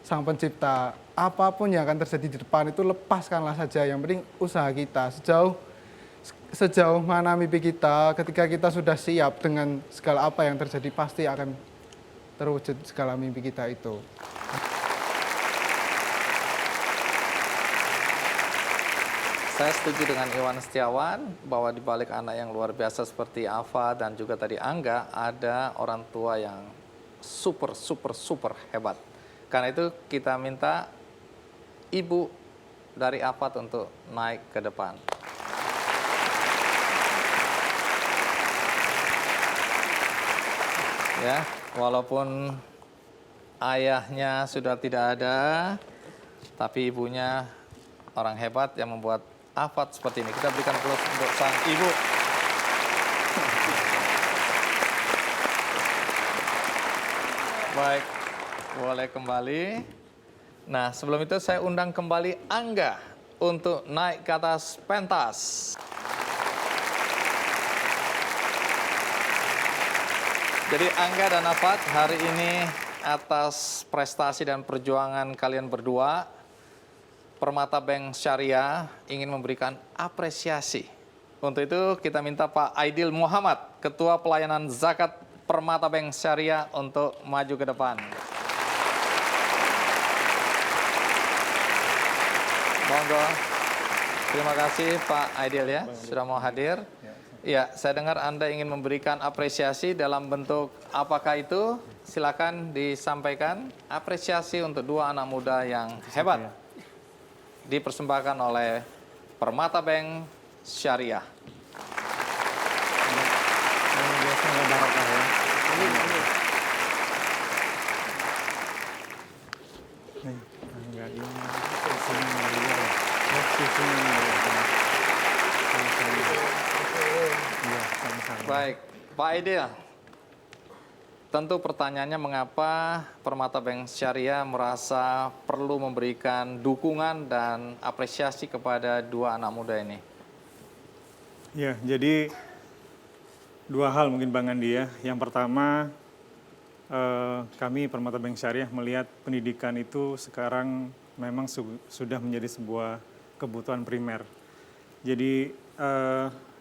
Sang Pencipta. Apapun yang akan terjadi di depan itu lepaskanlah saja. Yang penting usaha kita sejauh mana mimpi kita. Ketika kita sudah siap dengan segala apa yang terjadi pasti akan terwujud segala mimpi kita itu. Saya setuju dengan Iwan Setiawan bahwa di balik anak yang luar biasa seperti Ava dan juga tadi Angga ada orang tua yang super hebat. Karena itu kita minta ibu dari Ava untuk naik ke depan. Ya, walaupun ayahnya sudah tidak ada, tapi ibunya orang hebat yang membuat Afat seperti ini. Kita berikan aplaus untuk sang ibu. Baik, boleh kembali. Nah, sebelum itu saya undang kembali Angga untuk naik ke atas pentas. Jadi Angga dan Afat hari ini atas prestasi dan perjuangan kalian berdua, Permata Bank Syariah ingin memberikan apresiasi. Untuk itu kita minta Pak Aidil Muhammad, Ketua Pelayanan Zakat Permata Bank Syariah untuk maju ke depan. Monggo. Terima kasih Pak Aidil ya, sudah mau hadir. Ya, saya dengar Anda ingin memberikan apresiasi dalam bentuk apakah itu? Silakan disampaikan. Apresiasi untuk dua anak muda yang hebat. Dipersembahkan oleh Permata Bank Syariah. Baik, Pak Aidil. tentu pertanyaannya mengapa Permata Bank Syariah merasa perlu memberikan dukungan dan apresiasi kepada dua anak muda ini? Ya, jadi dua hal mungkin Bang Andi ya. Yang pertama, kami Permata Bank Syariah melihat pendidikan itu sekarang memang sudah menjadi sebuah kebutuhan primer. Jadi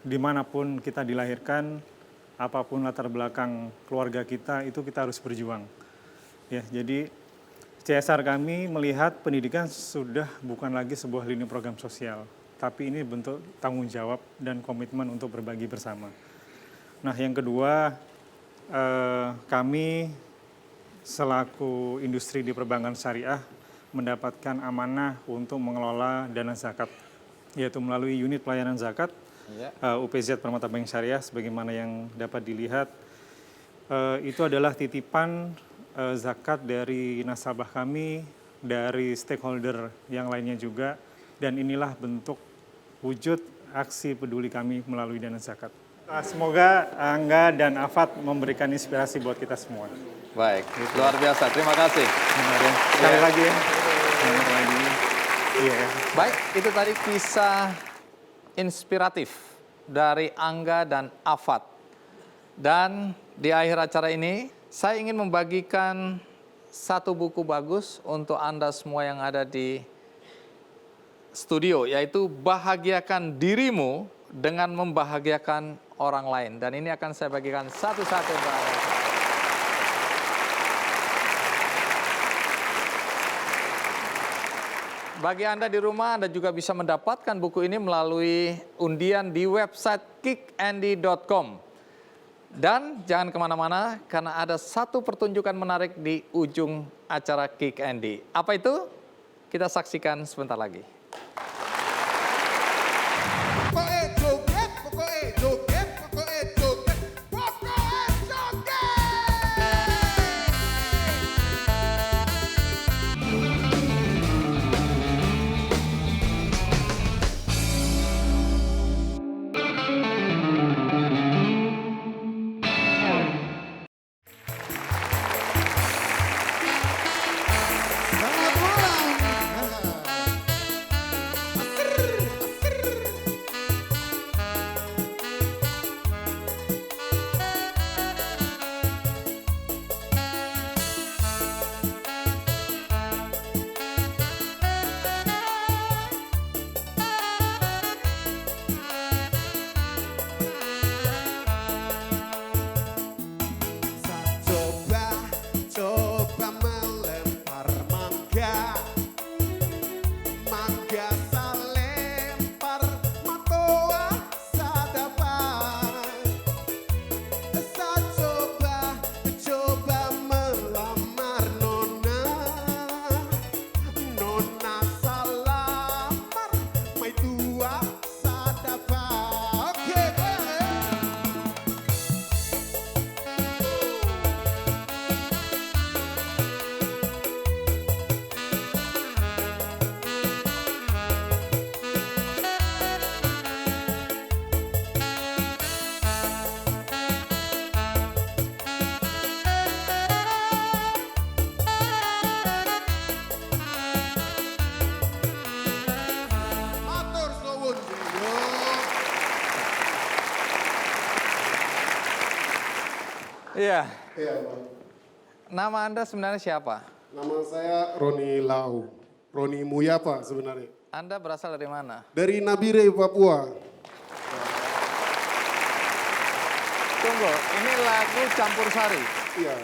dimanapun kita dilahirkan, apapun latar belakang keluarga kita, itu kita harus berjuang. Ya, jadi CSR kami melihat pendidikan sudah bukan lagi sebuah lini program sosial, tapi ini bentuk tanggung jawab dan komitmen untuk berbagi bersama. Nah, yang kedua, kami selaku industri di perbankan syariah mendapatkan amanah untuk mengelola dana zakat, yaitu melalui unit pelayanan zakat UPZ Permata Bank Syariah. Sebagaimana yang dapat dilihat, itu adalah titipan zakat dari nasabah kami, dari stakeholder yang lainnya juga, dan inilah bentuk wujud aksi peduli kami melalui dana zakat. Semoga Angga dan Afat memberikan inspirasi buat kita semua. Baik, luar biasa. Terima kasih. Sekali lagi ya. Sekali lagi. Iya. Baik, itu tadi kisah inspiratif dari Angga dan Afat. Dan di akhir acara ini, saya ingin membagikan satu buku bagus untuk Anda semua yang ada di studio, yaitu Bahagiakan Dirimu dengan Membahagiakan Orang Lain. Dan ini akan saya bagikan satu-satu. Bagi Anda di rumah, Anda juga bisa mendapatkan buku ini melalui undian di website kickandy.com. Dan jangan kemana-mana, karena ada satu pertunjukan menarik di ujung acara Kick Andy. Apa itu? Kita saksikan sebentar lagi. Iya. Iya, Bang. Nama Anda sebenarnya siapa? Nama saya Roni Lau. Roni Muyapa sebenarnya. Anda berasal dari mana? Dari Nabire, Papua. Tunggu, ini lagu campur sari. Iya,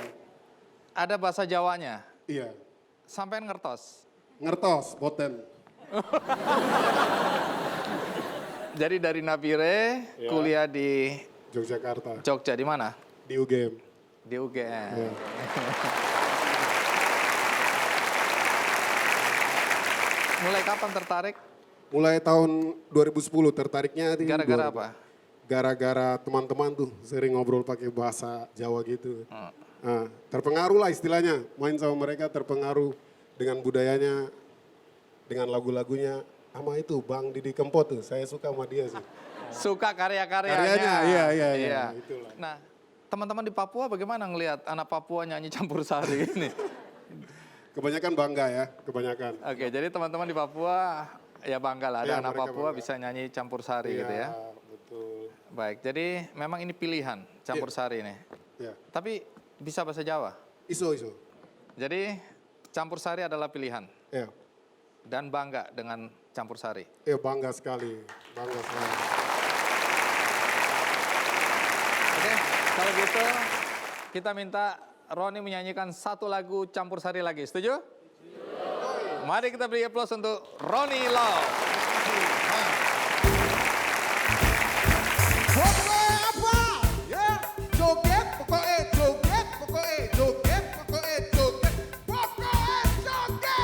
Ada bahasa Jawanya. iya. Sampai ngertos. Ngertos, boten. Jadi dari Nabire, Iya. kuliah di Yogyakarta, Jogja, di mana? di UGM. Di UGM. Iya. Mulai kapan tertarik? Mulai tahun 2010 tertariknya di Gara-gara apa? Gara-gara teman-teman tuh sering ngobrol pakai bahasa Jawa gitu. Hmm. Nah, terpengaruh lah istilahnya. Main sama mereka terpengaruh dengan budayanya, dengan lagu-lagunya. Sama itu Bang Didi Kempot tuh, saya suka sama dia sih. Suka karya-karyanya. Karyanya, iya. Itulah. Nah, teman-teman di Papua bagaimana ngelihat anak Papua nyanyi campur sari ini? Kebanyakan bangga ya, kebanyakan. Oke, jadi teman-teman di Papua ya bangga lah ada Iya, anak mereka Papua bangga. bisa nyanyi campur sari gitu ya. Betul. Baik, jadi memang ini pilihan campur sari ini. Ya. Tapi bisa bahasa Jawa. Iso. Jadi campur sari adalah pilihan Ya. dan bangga dengan campur sari. Ya, bangga sekali. Bangga sekali. Oke, kalau gitu kita minta Roni menyanyikan satu lagu campur sari lagi. Setuju? Mari kita beri aplaus untuk Roni Lau. Pokoknya apa? Ya, joget, pokoknya joget, pokoknya joget, pokoknya joget, pokoknya joget.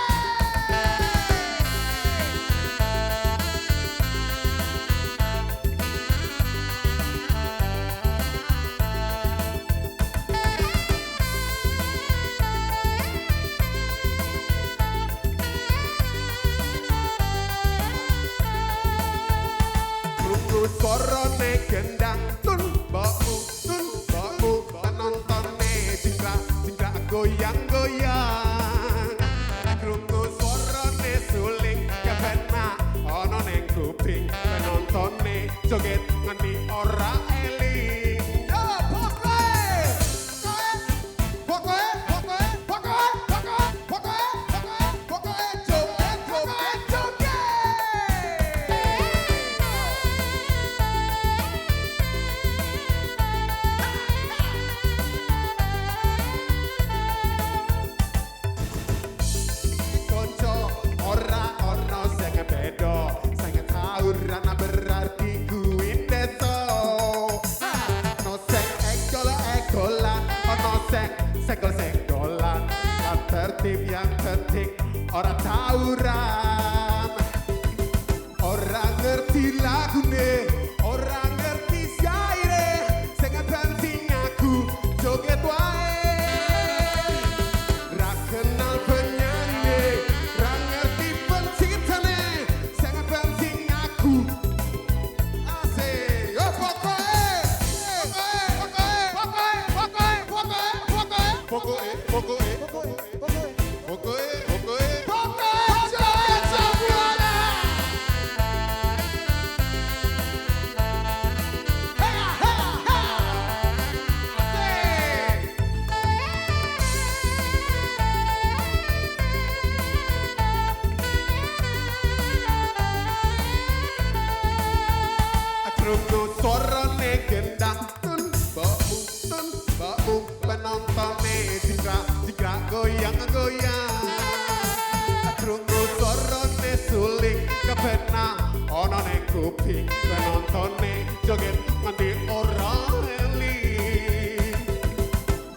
Krungu suarane gendang tun mbokmu penontonne jingkrak goyang-goyang. Krungu suarane suling kepenak ana ning kuping penontonne joget ngendi ora eling. Yo pokoknya joget, joget. Konco ora ono sing beda, sing tawuran berarti kuwi deso. Ono sing egol-egolan, ono sing senggol-senggolan. Lan tertib yang penting ora tawuran. Ora ngerti lagune, ora ngerti syaire, sing penting aku joget wae. Ra kenal penyanyi, ra ngerti penciptane, sing penting aku asik. Oh pokoknya joget semua. Krungu suarane gendang tun mbokmu penontonne jingkrak goyang-goyang. Krungu suarane suling kepenak ana ning kuping penontonne joget ngendi ora eling.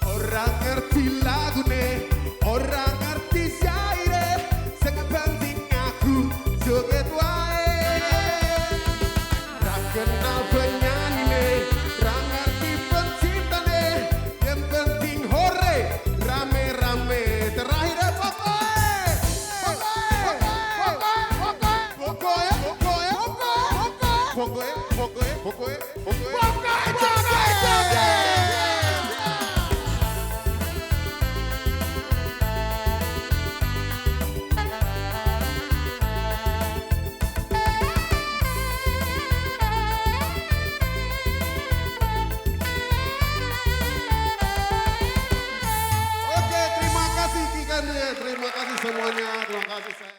Ora ngerti lagune, ora ngerti syaire, sing penting aku joget wae. Ra kenal penyanyine, ra ngerti penciptane, yang penting hore rame-rame terakhir pokoknya joget. Oke, terima kasih Kikan, terima kasih semuanya, terima kasih saya.